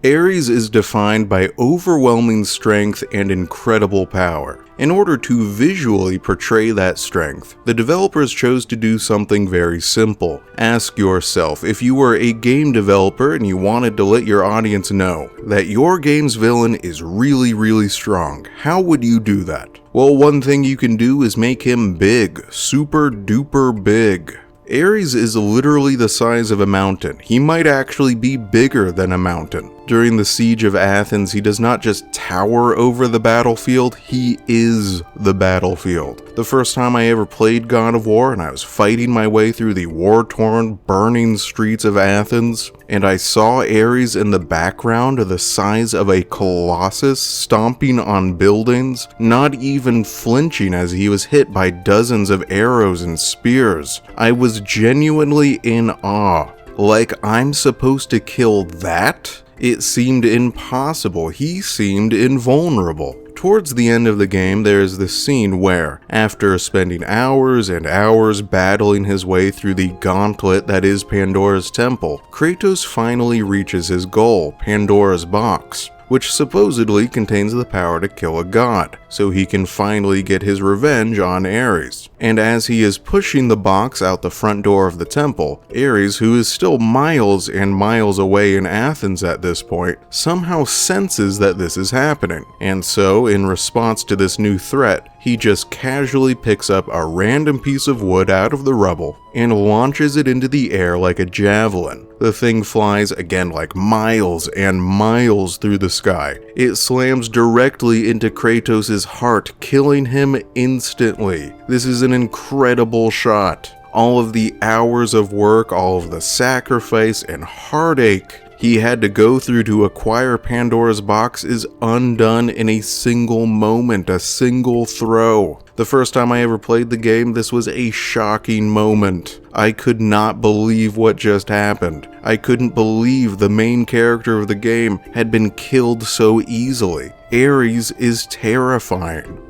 Ares is defined by overwhelming strength and incredible power. In order to visually portray that strength, the developers chose to do something very simple. Ask yourself, if you were a game developer and you wanted to let your audience know that your game's villain is really strong, how would you do that? Well, one thing you can do is make him big, super duper big. Ares is literally the size of a mountain. He might actually be bigger than a mountain. During the siege of Athens, he does not just tower over the battlefield, he is the battlefield. The first time I ever played God of War and I was fighting my way through the war-torn, burning streets of Athens, and I saw Ares in the background the size of a colossus stomping on buildings, not even flinching as he was hit by dozens of arrows and spears. I was genuinely in awe. Like, I'm supposed to kill that? It seemed impossible. He seemed invulnerable. Towards the end of the game, there is this scene where, after spending hours and hours battling his way through the gauntlet that is Pandora's temple, Kratos finally reaches his goal, Pandora's box, which supposedly contains the power to kill a god, so he can finally get his revenge on Ares. And as he is pushing the box out the front door of the temple, Ares, who is still miles and miles away in Athens at this point, somehow senses that this is happening. And so, in response to this new threat, he just casually picks up a random piece of wood out of the rubble and launches it into the air like a javelin. The thing flies again like miles and miles through the sky. It slams directly into Kratos' heart, killing him instantly. This is an incredible shot. All of the hours of work, all of the sacrifice and heartache he had to go through to acquire Pandora's box is undone in a single moment, a single throw. The first time I ever played the game, this was a shocking moment. I could not believe what just happened. I couldn't believe the main character of the game had been killed so easily. Ares is terrifying.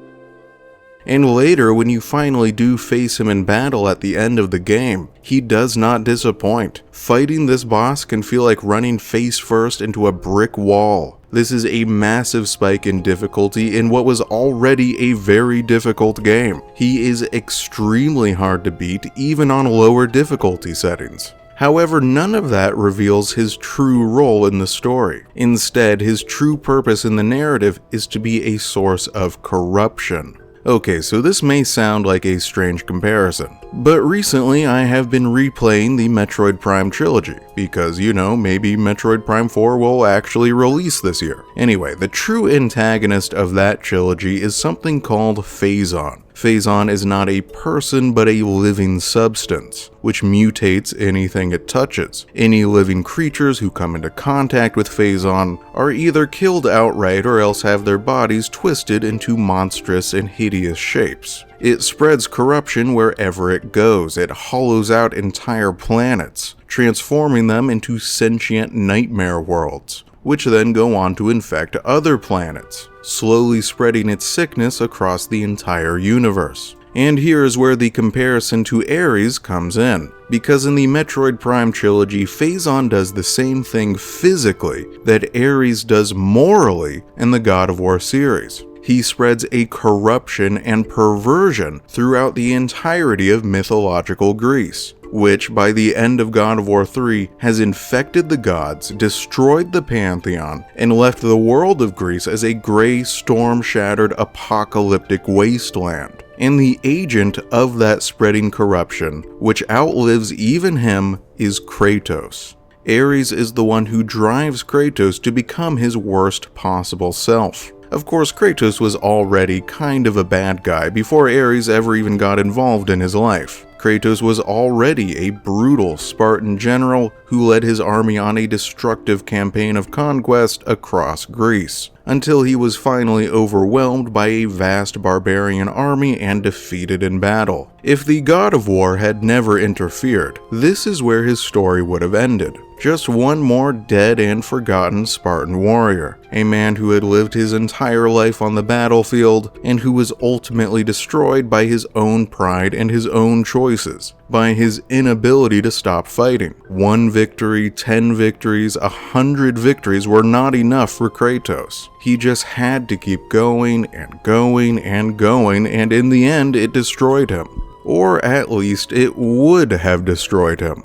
And later, when you finally do face him in battle at the end of the game, he does not disappoint. Fighting this boss can feel like running face first into a brick wall. This is a massive spike in difficulty in what was already a very difficult game. He is extremely hard to beat, even on lower difficulty settings. However, none of that reveals his true role in the story. Instead, his true purpose in the narrative is to be a source of corruption. Okay, so this may sound like a strange comparison, but recently I have been replaying the Metroid Prime trilogy, because, you know, maybe Metroid Prime 4 will actually release this year. Anyway, the true antagonist of that trilogy is something called Phazon. Phazon is not a person, but a living substance, which mutates anything it touches. Any living creatures who come into contact with Phazon are either killed outright or else have their bodies twisted into monstrous and hideous shapes. It spreads corruption wherever it goes. It hollows out entire planets, transforming them into sentient nightmare worlds, which then go on to infect other planets, slowly spreading its sickness across the entire universe. And here is where the comparison to Ares comes in, because in the Metroid Prime trilogy, Phazon does the same thing physically that Ares does morally in the God of War series. He spreads a corruption and perversion throughout the entirety of mythological Greece, which by the end of God of War 3 has infected the gods, destroyed the pantheon, and left the world of Greece as a gray, storm-shattered, apocalyptic wasteland. And the agent of that spreading corruption, which outlives even him, is Kratos. Ares is the one who drives Kratos to become his worst possible self. Of course, Kratos was already kind of a bad guy before Ares ever even got involved in his life. Kratos was already a brutal Spartan general who led his army on a destructive campaign of conquest across Greece, until he was finally overwhelmed by a vast barbarian army and defeated in battle. If the God of War had never interfered, this is where his story would have ended. Just one more dead and forgotten Spartan warrior, a man who had lived his entire life on the battlefield and who was ultimately destroyed by his own pride and his own choices, by his inability to stop fighting. 1 victory, 10 victories, 100 victories were not enough for Kratos. He just had to keep going and going and going, and in the end it destroyed him. Or at least it would have destroyed him.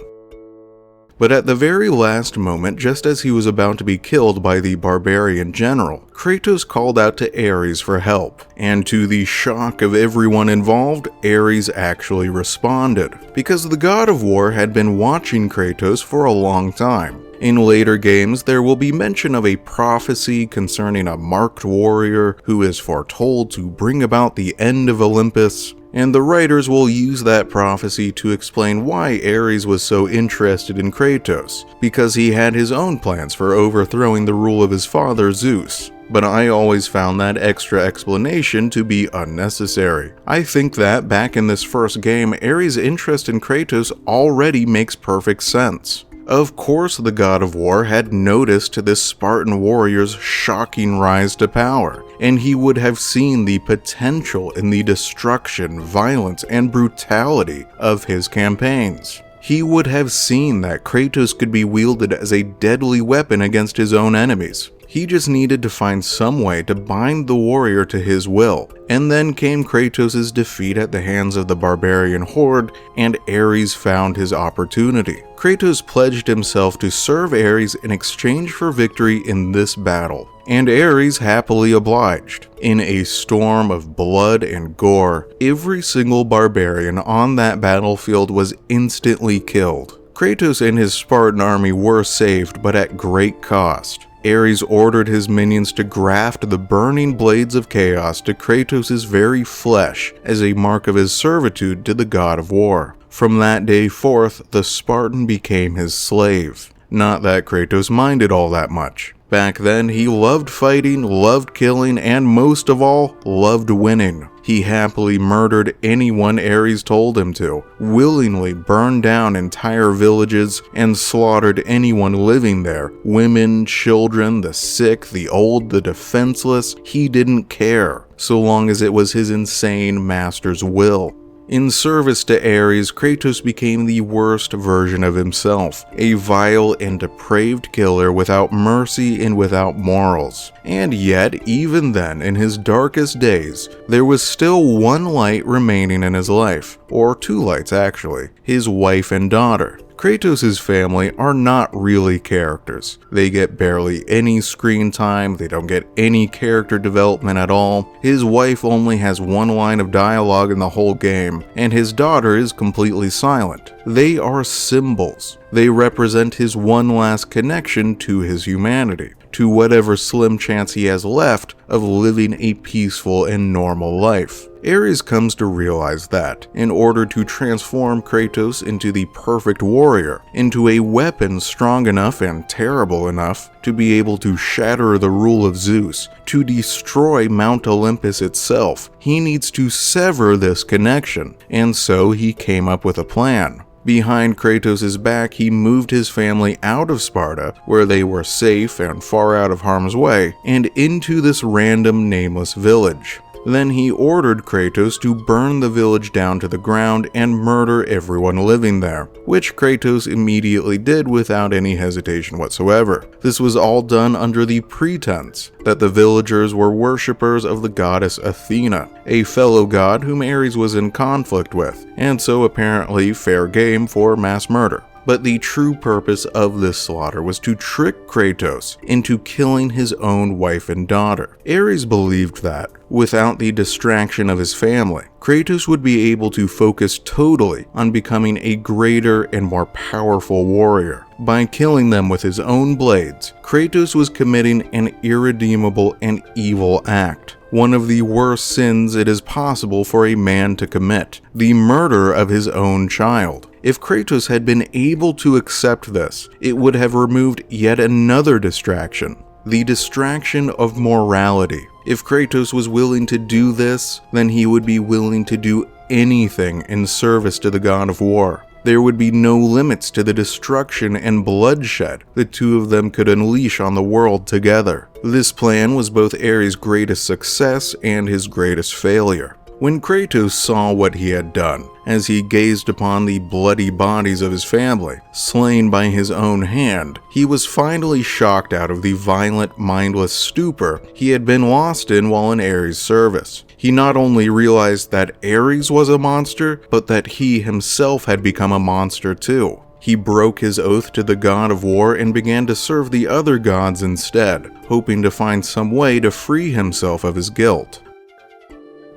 But at the very last moment, just as he was about to be killed by the barbarian general, Kratos called out to Ares for help, and to the shock of everyone involved, Ares actually responded, because the god of war had been watching Kratos for a long time. In later games, there will be mention of a prophecy concerning a marked warrior who is foretold to bring about the end of Olympus, and the writers will use that prophecy to explain why Ares was so interested in Kratos, because he had his own plans for overthrowing the rule of his father Zeus. But I always found that extra explanation to be unnecessary. I think that back in this first game, Ares' interest in Kratos already makes perfect sense. Of course the god of war had noticed this Spartan warrior's shocking rise to power, and he would have seen the potential in the destruction, violence, and brutality of his campaigns. He would have seen that Kratos could be wielded as a deadly weapon against his own enemies. He just needed to find some way to bind the warrior to his will, and then came Kratos' defeat at the hands of the barbarian horde, and Ares found his opportunity. Kratos pledged himself to serve Ares in exchange for victory in this battle, and Ares happily obliged. In a storm of blood and gore, every single barbarian on that battlefield was instantly killed. Kratos and his Spartan army were saved, but at great cost. Ares ordered his minions to graft the burning blades of chaos to Kratos' very flesh as a mark of his servitude to the god of war. From that day forth, the Spartan became his slave. Not that Kratos minded all that much. Back then, he loved fighting, loved killing, and most of all, loved winning. He happily murdered anyone Ares told him to, willingly burned down entire villages, and slaughtered anyone living there. Women, children, the sick, the old, the defenseless, he didn't care, so long as it was his insane master's will. In service to Ares, Kratos became the worst version of himself, a vile and depraved killer without mercy and without morals. And yet, even then, in his darkest days, there was still one light remaining in his life, or 2 lights actually, his wife and daughter. Kratos' family are not really characters. They get barely any screen time, they don't get any character development at all. His wife only has 1 line of dialogue in the whole game, and his daughter is completely silent. They are symbols. They represent his one last connection to his humanity, to whatever slim chance he has left of living a peaceful and normal life. Ares comes to realize that, in order to transform Kratos into the perfect warrior, into a weapon strong enough and terrible enough to be able to shatter the rule of Zeus, to destroy Mount Olympus itself, he needs to sever this connection, and so he came up with a plan. Behind Kratos' back, he moved his family out of Sparta, where they were safe and far out of harm's way, and into this random nameless village. Then he ordered Kratos to burn the village down to the ground and murder everyone living there, which Kratos immediately did without any hesitation whatsoever. This was all done under the pretense that the villagers were worshippers of the goddess Athena, a fellow god whom Ares was in conflict with, and so apparently fair game for mass murder. But the true purpose of this slaughter was to trick Kratos into killing his own wife and daughter. Ares believed that, without the distraction of his family, Kratos would be able to focus totally on becoming a greater and more powerful warrior. By killing them with his own blades, Kratos was committing an irredeemable and evil act. One of the worst sins it is possible for a man to commit, the murder of his own child. If Kratos had been able to accept this, it would have removed yet another distraction, the distraction of morality. If Kratos was willing to do this, then he would be willing to do anything in service to the god of war. There would be no limits to the destruction and bloodshed the two of them could unleash on the world together. This plan was both Ares' greatest success and his greatest failure. When Kratos saw what he had done, as he gazed upon the bloody bodies of his family, slain by his own hand, he was finally shocked out of the violent, mindless stupor he had been lost in while in Ares' service. He not only realized that Ares was a monster, but that he himself had become a monster too. He broke his oath to the god of war and began to serve the other gods instead, hoping to find some way to free himself of his guilt.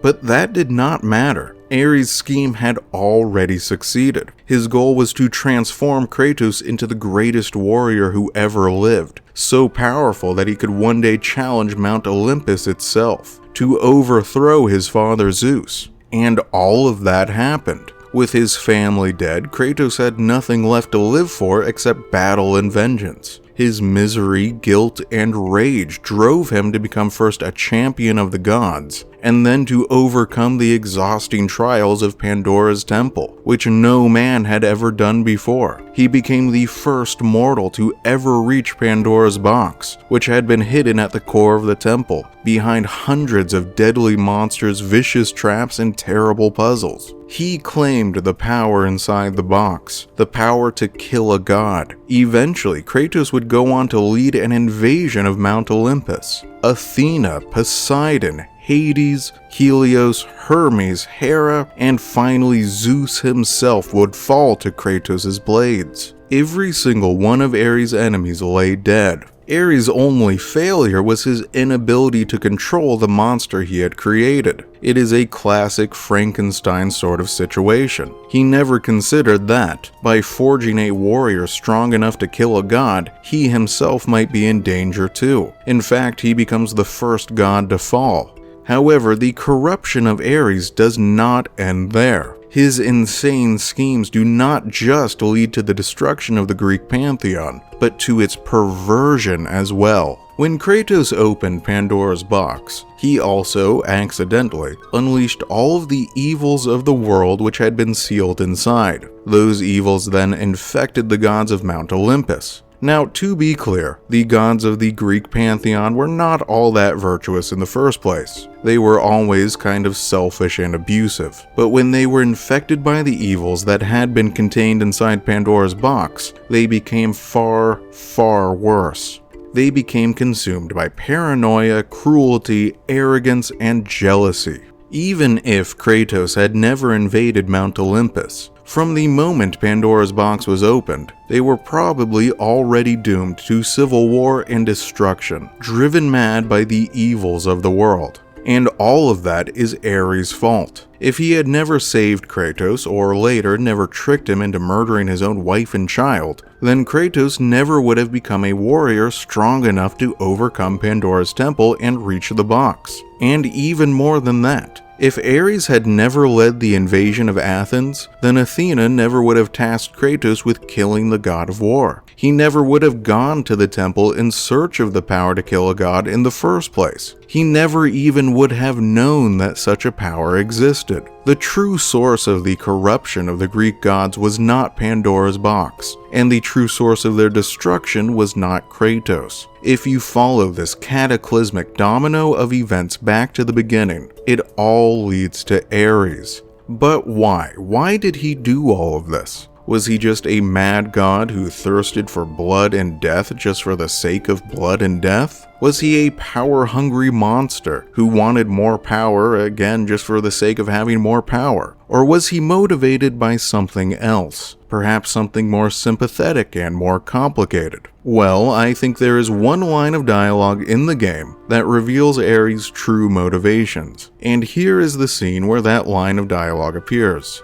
But that did not matter. Ares' scheme had already succeeded. His goal was to transform Kratos into the greatest warrior who ever lived, so powerful that he could one day challenge Mount Olympus itself, to overthrow his father Zeus. And all of that happened. With his family dead, Kratos had nothing left to live for except battle and vengeance. His misery, guilt, and rage drove him to become first a champion of the gods, and then to overcome the exhausting trials of Pandora's temple, which no man had ever done before. He became the first mortal to ever reach Pandora's box, which had been hidden at the core of the temple, behind hundreds of deadly monsters, vicious traps, and terrible puzzles. He claimed the power inside the box, the power to kill a god. Eventually, Kratos would go on to lead an invasion of Mount Olympus. Athena, Poseidon, Hades, Helios, Hermes, Hera, and finally Zeus himself would fall to Kratos' blades. Every single one of Ares' enemies lay dead. Ares' only failure was his inability to control the monster he had created. It is a classic Frankenstein sort of situation. He never considered that, by forging a warrior strong enough to kill a god, he himself might be in danger too. In fact, he becomes the first god to fall. However, the corruption of Ares does not end there. His insane schemes do not just lead to the destruction of the Greek pantheon, but to its perversion as well. When Kratos opened Pandora's box, he also, accidentally, unleashed all of the evils of the world which had been sealed inside. Those evils then infected the gods of Mount Olympus. Now, to be clear, the gods of the Greek pantheon were not all that virtuous in the first place. They were always kind of selfish and abusive. But when they were infected by the evils that had been contained inside Pandora's box, they became far, far worse. They became consumed by paranoia, cruelty, arrogance, and jealousy. Even if Kratos had never invaded Mount Olympus, from the moment Pandora's box was opened, they were probably already doomed to civil war and destruction, driven mad by the evils of the world. And all of that is Ares' fault. If he had never saved Kratos, or later never tricked him into murdering his own wife and child, then Kratos never would have become a warrior strong enough to overcome Pandora's temple and reach the box. And even more than that, if Ares had never led the invasion of Athens, then Athena never would have tasked Kratos with killing the god of war. He never would have gone to the temple in search of the power to kill a god in the first place. He never even would have known that such a power existed. The true source of the corruption of the Greek gods was not Pandora's box, and the true source of their destruction was not Kratos. If you follow this cataclysmic domino of events back to the beginning, it all leads to Ares. But why? Why did he do all of this? Was he just a mad god who thirsted for blood and death just for the sake of blood and death? Was he a power-hungry monster who wanted more power, again just for the sake of having more power? Or was he motivated by something else? Perhaps something more sympathetic and more complicated? Well, I think there is one line of dialogue in the game that reveals Ares' true motivations. And here is the scene where that line of dialogue appears.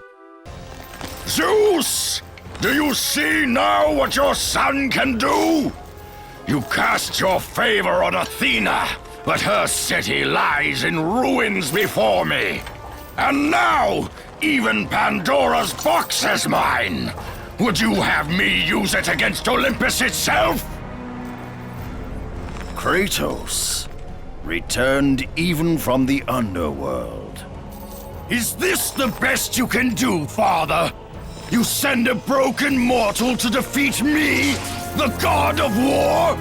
Zeus! Do you see now what your son can do? You cast your favor on Athena, but her city lies in ruins before me. And now, even Pandora's box is mine. Would you have me use it against Olympus itself? Kratos, returned even from the underworld. Is this the best you can do, father? You send a broken mortal to defeat me, the god of war?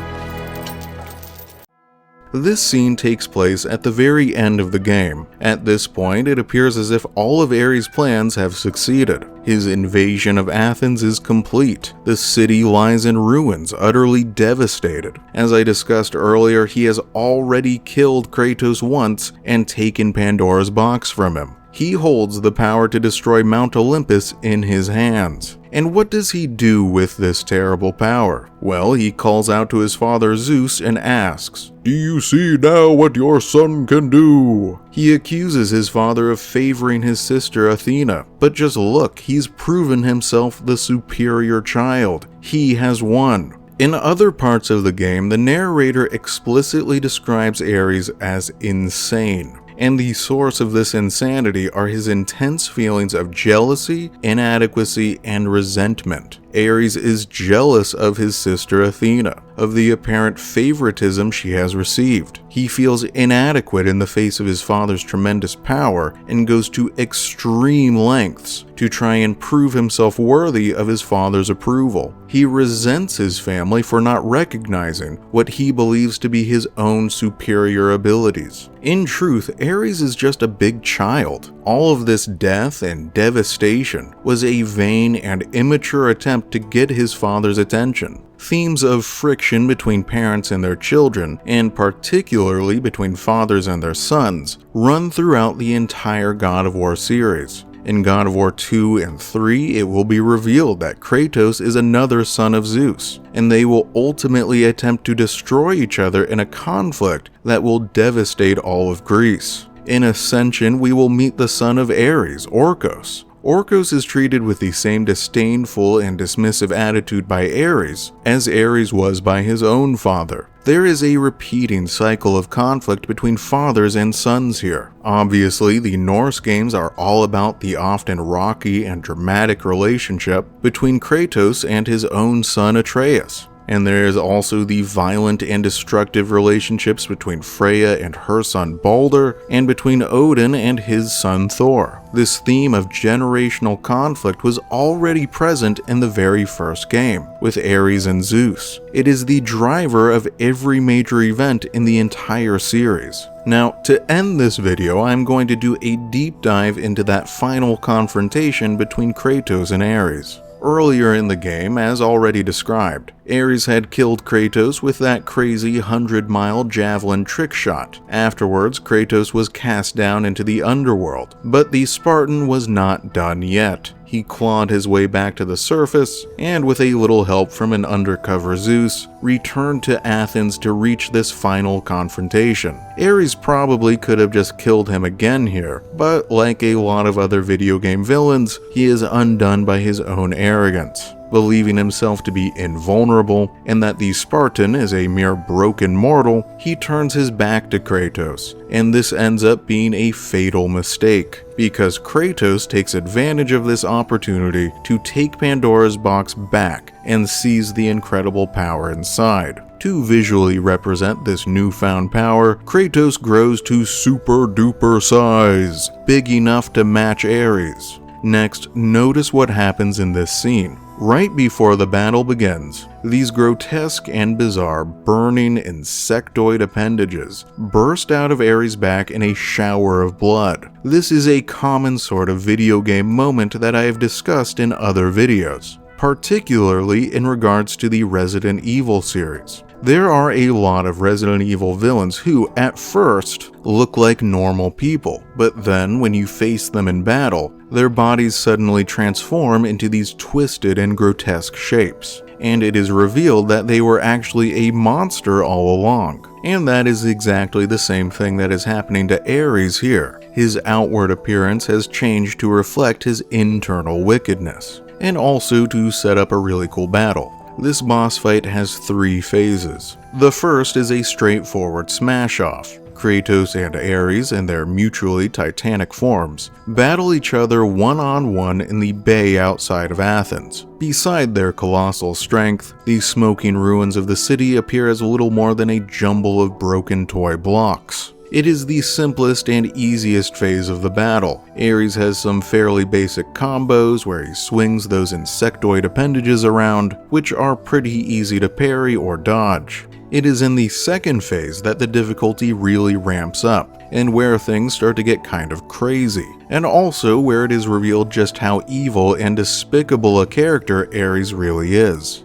This scene takes place at the very end of the game. At this point, it appears as if all of Ares' plans have succeeded. His invasion of Athens is complete. The city lies in ruins, utterly devastated. As I discussed earlier, he has already killed Kratos once and taken Pandora's box from him. He holds the power to destroy Mount Olympus in his hands. And what does he do with this terrible power? Well, he calls out to his father Zeus and asks, "Do you see now what your son can do?" He accuses his father of favoring his sister Athena, but just look, he's proven himself the superior child. He has won. In other parts of the game, the narrator explicitly describes Ares as insane. And the source of this insanity are his intense feelings of jealousy, inadequacy, and resentment. Ares is jealous of his sister Athena, of the apparent favoritism she has received. He feels inadequate in the face of his father's tremendous power and goes to extreme lengths to try and prove himself worthy of his father's approval. He resents his family for not recognizing what he believes to be his own superior abilities. In truth, Ares is just a big child. All of this death and devastation was a vain and immature attempt to get his father's attention. Themes of friction between parents and their children, and particularly between fathers and their sons, run throughout the entire God of War series. In God of War 2 and 3, it will be revealed that Kratos is another son of Zeus, and they will ultimately attempt to destroy each other in a conflict that will devastate all of Greece. In Ascension, we will meet the son of Ares, Orcos. Orcos is treated with the same disdainful and dismissive attitude by Ares as Ares was by his own father. There is a repeating cycle of conflict between fathers and sons here. Obviously, the Norse games are all about the often rocky and dramatic relationship between Kratos and his own son Atreus. And there is also the violent and destructive relationships between Freya and her son Balder, and between Odin and his son Thor. This theme of generational conflict was already present in the very first game, with Ares and Zeus. It is the driver of every major event in the entire series. Now, to end this video, I'm going to do a deep dive into that final confrontation between Kratos and Ares. Earlier in the game, as already described, Ares had killed Kratos with that crazy 100-mile javelin trick shot. Afterwards, Kratos was cast down into the underworld, but the Spartan was not done yet. He clawed his way back to the surface, and with a little help from an undercover Zeus, returned to Athens to reach this final confrontation. Ares probably could have just killed him again here, but like a lot of other video game villains, he is undone by his own arrogance. Believing himself to be invulnerable and that the Spartan is a mere broken mortal, he turns his back to Kratos, and this ends up being a fatal mistake, because Kratos takes advantage of this opportunity to take Pandora's box back and seize the incredible power inside. To visually represent this newfound power, Kratos grows to super duper size, big enough to match Ares. Next, notice what happens in this scene. Right before the battle begins, these grotesque and bizarre burning insectoid appendages burst out of Ares' back in a shower of blood. This is a common sort of video game moment that I have discussed in other videos, particularly in regards to the Resident Evil series. There are a lot of Resident Evil villains who, at first, look like normal people, but then when you face them in battle, their bodies suddenly transform into these twisted and grotesque shapes, and it is revealed that they were actually a monster all along. And that is exactly the same thing that is happening to Ares here. His outward appearance has changed to reflect his internal wickedness, and also to set up a really cool battle. This boss fight has 3 phases. The first is a straightforward smash-off. Kratos and Ares, in their mutually titanic forms, battle each other one-on-one in the bay outside of Athens. Beside their colossal strength, the smoking ruins of the city appear as little more than a jumble of broken toy blocks. It is the simplest and easiest phase of the battle. Ares has some fairly basic combos where he swings those insectoid appendages around, which are pretty easy to parry or dodge. It is in the second phase that the difficulty really ramps up, and where things start to get kind of crazy, and also where it is revealed just how evil and despicable a character Ares really is.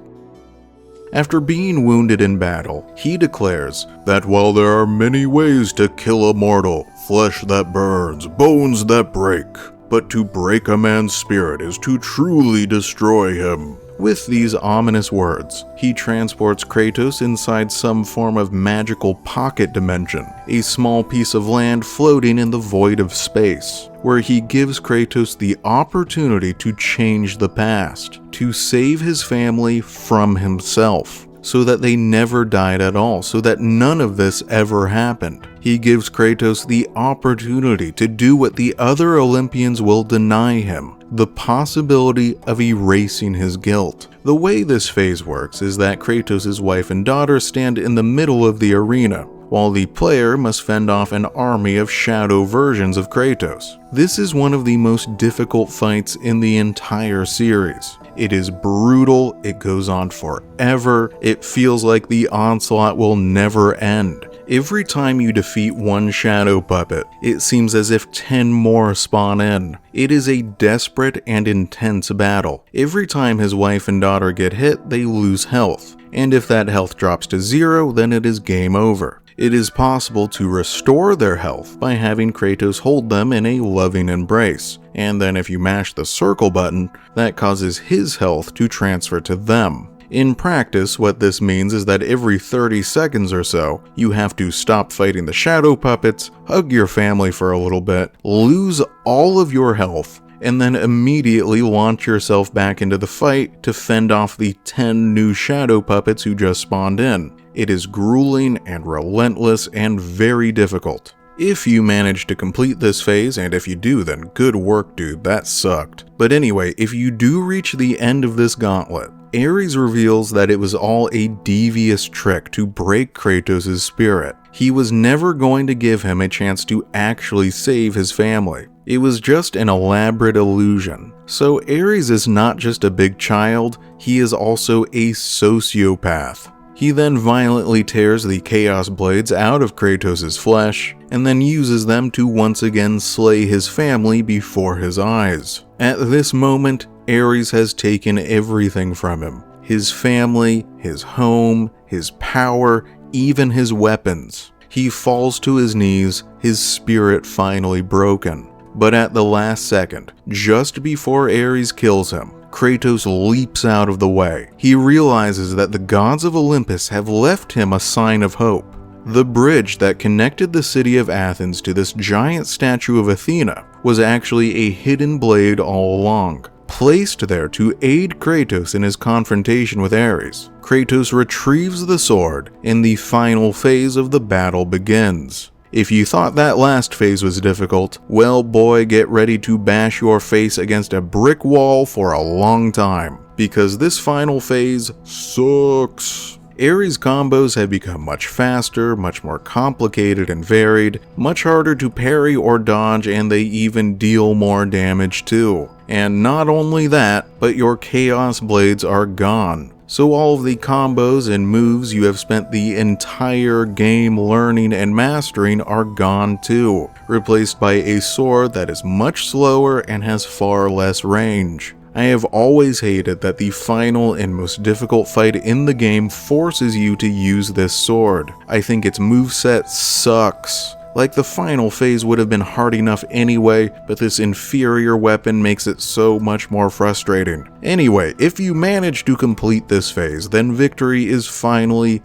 After being wounded in battle, he declares that while there are many ways to kill a mortal, flesh that burns, bones that break, but to break a man's spirit is to truly destroy him. With these ominous words, he transports Kratos inside some form of magical pocket dimension, a small piece of land floating in the void of space, where he gives Kratos the opportunity to change the past, to save his family from himself, so that they never died at all, so that none of this ever happened. He gives Kratos the opportunity to do what the other Olympians will deny him, the possibility of erasing his guilt. The way this phase works is that Kratos' wife and daughter stand in the middle of the arena, while the player must fend off an army of shadow versions of Kratos. This is one of the most difficult fights in the entire series. It is brutal, it goes on forever, it feels like the onslaught will never end. Every time you defeat one shadow puppet, it seems as if 10 more spawn in. It is a desperate and intense battle. Every time his wife and daughter get hit, they lose health, and if that health drops to 0, then it is game over. It is possible to restore their health by having Kratos hold them in a loving embrace, and then if you mash the circle button, that causes his health to transfer to them. In practice, what this means is that every 30 seconds or so, you have to stop fighting the shadow puppets, hug your family for a little bit, lose all of your health, and then immediately launch yourself back into the fight to fend off the 10 new shadow puppets who just spawned in. It is grueling and relentless and very difficult. If you manage to complete this phase, and if you do, then good work, dude, that sucked. But anyway, if you do reach the end of this gauntlet, Ares reveals that it was all a devious trick to break Kratos' spirit. He was never going to give him a chance to actually save his family. It was just an elaborate illusion. So Ares is not just a big child, he is also a sociopath. He then violently tears the Chaos Blades out of Kratos' flesh, and then uses them to once again slay his family before his eyes. At this moment, Ares has taken everything from him. His family, his home, his power, even his weapons. He falls to his knees, his spirit finally broken. But at the last second, just before Ares kills him, Kratos leaps out of the way. He realizes that the gods of Olympus have left him a sign of hope. The bridge that connected the city of Athens to this giant statue of Athena was actually a hidden blade all along, placed there to aid Kratos in his confrontation with Ares. Kratos retrieves the sword, and the final phase of the battle begins. If you thought that last phase was difficult, well boy, get ready to bash your face against a brick wall for a long time, because this final phase sucks. Ares' combos have become much faster, much more complicated and varied, much harder to parry or dodge, and they even deal more damage too. And not only that, but your Chaos Blades are gone. So all of the combos and moves you have spent the entire game learning and mastering are gone too, replaced by a sword that is much slower and has far less range. I have always hated that the final and most difficult fight in the game forces you to use this sword. I think its moveset sucks. Like, the final phase would have been hard enough anyway, but this inferior weapon makes it so much more frustrating. Anyway, if you manage to complete this phase, then victory is finally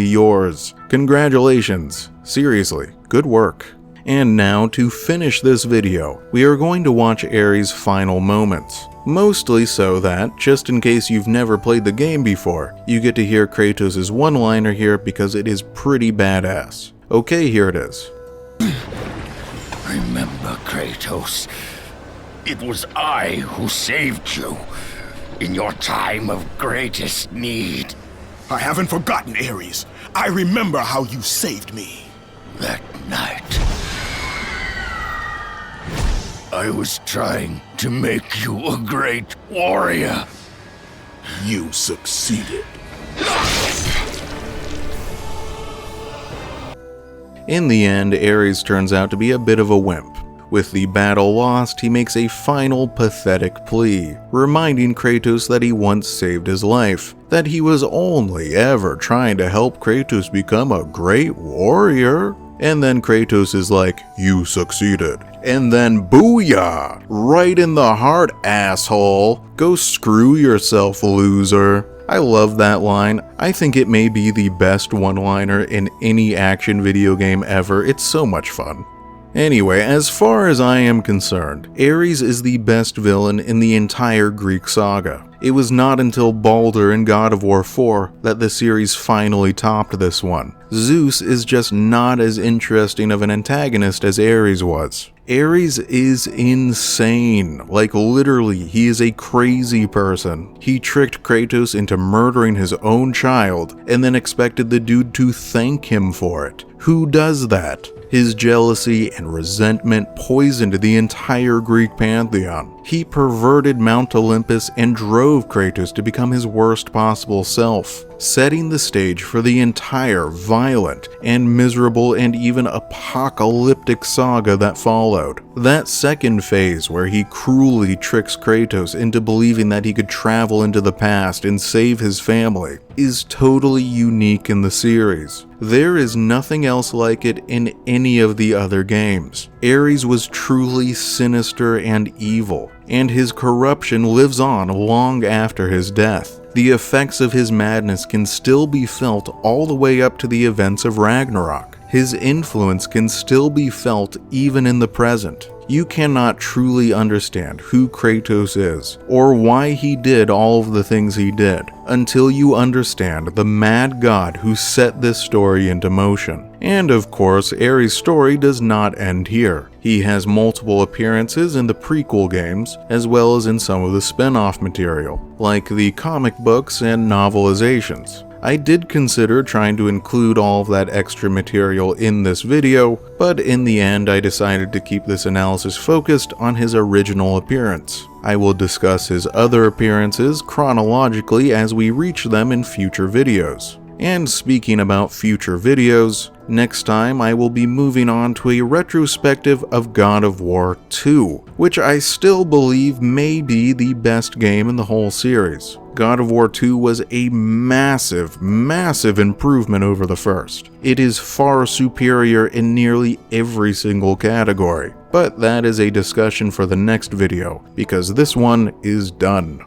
yours. Congratulations. Seriously, good work. And now, to finish this video, we are going to watch Ares' final moments. Mostly so that, just in case you've never played the game before, you get to hear Kratos' one-liner here because it is pretty badass. Okay, here it is. Remember, Kratos, it was I who saved you in your time of greatest need. I haven't forgotten, Ares. I remember how you saved me. That night. I was trying to make you a great warrior. You succeeded. In the end, Ares turns out to be a bit of a wimp. With the battle lost, he makes a final pathetic plea, reminding Kratos that he once saved his life, that he was only ever trying to help Kratos become a great warrior. And then Kratos is like, you succeeded. And then booyah! Right in the heart, asshole! Go screw yourself, loser. I love that line. I think it may be the best one-liner in any action video game ever. It's so much fun. Anyway, as far as I am concerned, Ares is the best villain in the entire Greek saga. It was not until Baldur in God of War 4 that the series finally topped this one. Zeus is just not as interesting of an antagonist as Ares was. Ares is insane. Like, literally, he is a crazy person. He tricked Kratos into murdering his own child and then expected the dude to thank him for it. Who does that? His jealousy and resentment poisoned the entire Greek pantheon. He perverted Mount Olympus and drove Kratos to become his worst possible self, setting the stage for the entire violent and miserable and even apocalyptic saga that followed. That second phase, where he cruelly tricks Kratos into believing that he could travel into the past and save his family, is totally unique in the series. There is nothing else like it in any of the other games. Ares was truly sinister and evil, and his corruption lives on long after his death. The effects of his madness can still be felt all the way up to the events of Ragnarok. His influence can still be felt even in the present. You cannot truly understand who Kratos is, or why he did all of the things he did, until you understand the mad god who set this story into motion. And of course, Ares' story does not end here. He has multiple appearances in the prequel games, as well as in some of the spin-off material, like the comic books and novelizations. I did consider trying to include all of that extra material in this video, but in the end I decided to keep this analysis focused on his original appearance. I will discuss his other appearances chronologically as we reach them in future videos. And speaking about future videos, next time I will be moving on to a retrospective of God of War 2, which I still believe may be the best game in the whole series. God of War 2 was a massive, massive improvement over the first. It is far superior in nearly every single category, but that is a discussion for the next video, because this one is done.